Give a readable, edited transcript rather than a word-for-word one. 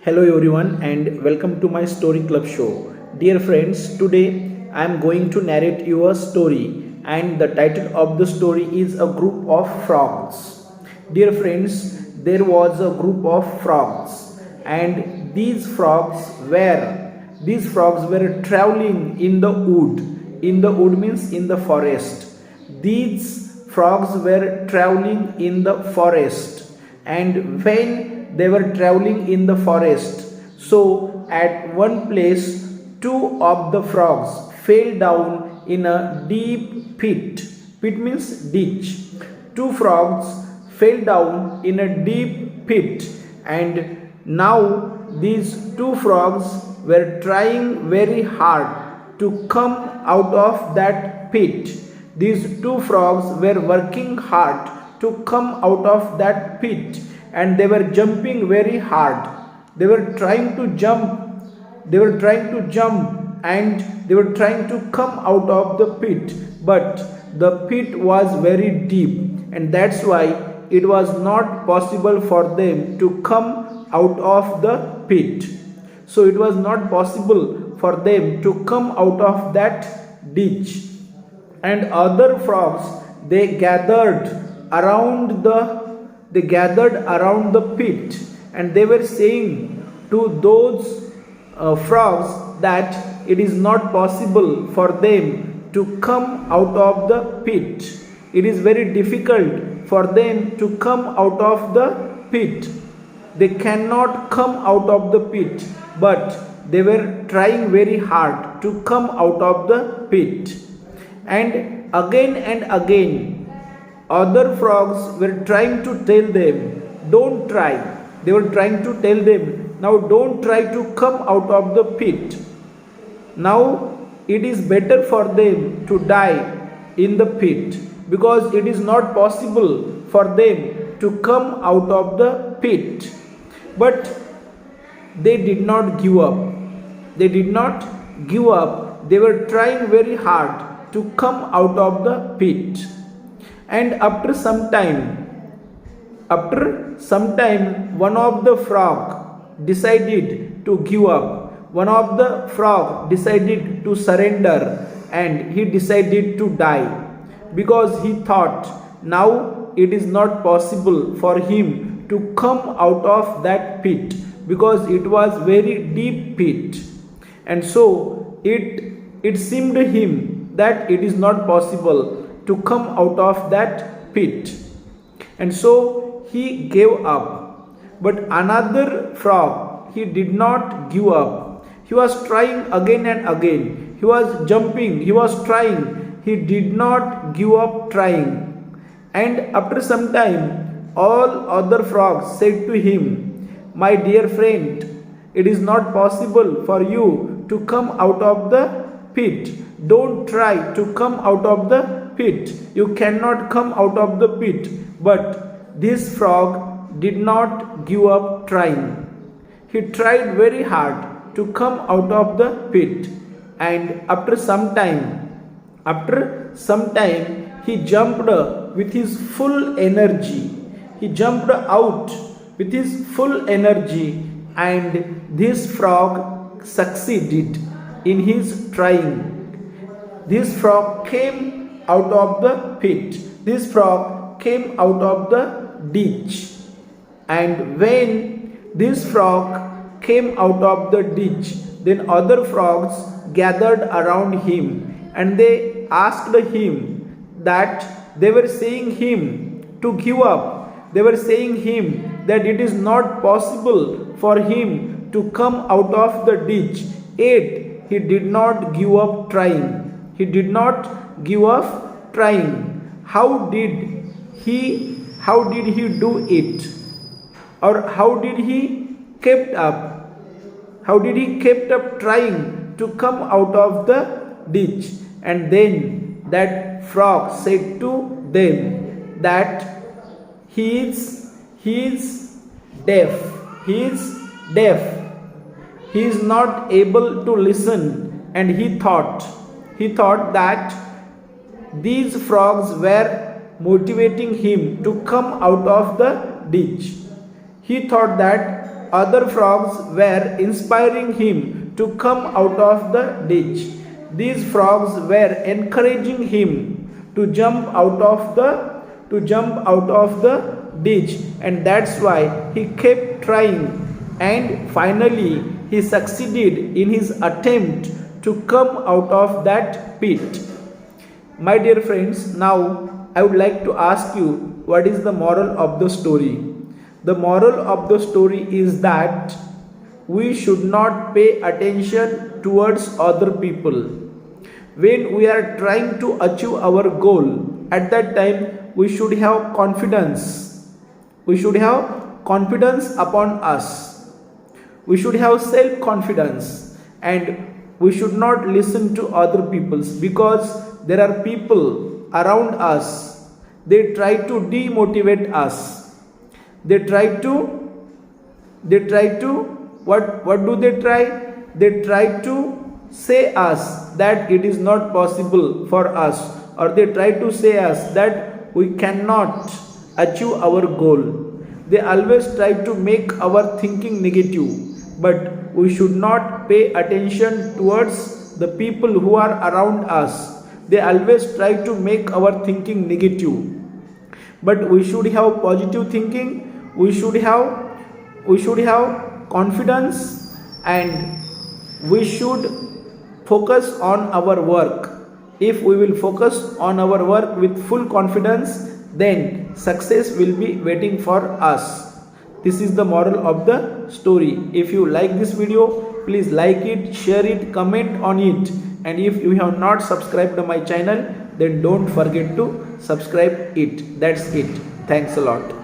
Hello everyone and welcome to my story club show. Dear friends, today I am going to narrate you a story and the title of the story is A Group of Frogs. Dear friends, there was a group of frogs and these frogs were traveling in the wood. In the wood means in the forest. These frogs were traveling in the forest, and when they were traveling in the forest, so at one place two of the frogs fell down in a deep pit. Pit means ditch. Two frogs fell down in a deep pit, and now these two frogs were trying very hard to come out of that pit. These two frogs were working hard to come out of that pit, and they were jumping very hard. They were trying to jump, and they were trying to come out of the pit, but the pit was very deep, and that's why it was not possible for them to come out of the pit. So it was not possible for them to come out of that ditch. And other frogs, they gathered around the pit, and they were saying to those frogs that it is not possible for them to come out of the pit. It is very difficult for them to come out of the pit. They cannot come out of the pit, but they were trying very hard to come out of the pit. And again, other frogs were trying to tell them, don't try. They were trying to tell them, now don't try to come out of the pit. Now it is better for them to die in the pit, because it is not possible for them to come out of the pit. But they did not give up. They did not give up. They were trying very hard to come out of the pit. And after some time, one of the frog decided to give up. One of the frog decided to surrender, and he decided to die, because he thought now it is not possible for him to come out of that pit, because it was very deep pit. And so it seemed to him that it is not possible to come out of that pit, and so he gave up. But another frog, he did not give up. He was trying again and again. He was jumping, he was trying. He did not give up trying. And after some time, all other frogs said to him, my dear friend, it is not possible for you to come out of the pit. Don't try to come out of the pit. You cannot come out of the pit. But this frog did not give up trying. He tried very hard to come out of the pit. And after some time, he jumped with his full energy. He jumped out with his full energy, and this frog succeeded in his trying. This frog came out of the pit. This frog came out of the ditch. And when this frog came out of the ditch, then other frogs gathered around him, and they asked him that they were saying him to give up. They were saying him that it is not possible for him to come out of the ditch. Yet he did not give up trying. He did not give up trying. How did he do it? Or how did he kept up? How did he kept up trying to come out of the ditch? And then that frog said to them that he is deaf. He is deaf. He is not able to listen. And he thought that these frogs were motivating him to come out of the ditch. He thought that other frogs were inspiring him to come out of the ditch. These frogs were encouraging him to jump out of the ditch, and that's why he kept trying, and finally he succeeded in his attempt to come out of that pit. My dear friends, now I would like to ask you, what is the moral of the story? The moral of the story is that we should not pay attention towards other people. When we are trying to achieve our goal, at that time we should have confidence. We should have confidence upon us. We should have self-confidence, and we should not listen to other people, because there are people around us. They try to demotivate us. They try to what do they try? They try to say us that it is not possible for us, or they try to say us that we cannot achieve our goal. They always try to make our thinking negative, but we should not pay attention towards the people who are around us. They always try to make our thinking negative, but we should have positive thinking. We should have confidence, and we should focus on our work. If we will focus on our work with full confidence, then success will be waiting for us. This is the moral of the story. If you like this video, please like it, share it, comment on it, and if you have not subscribed to my channel, then don't forget to subscribe it. That's it. Thanks a lot.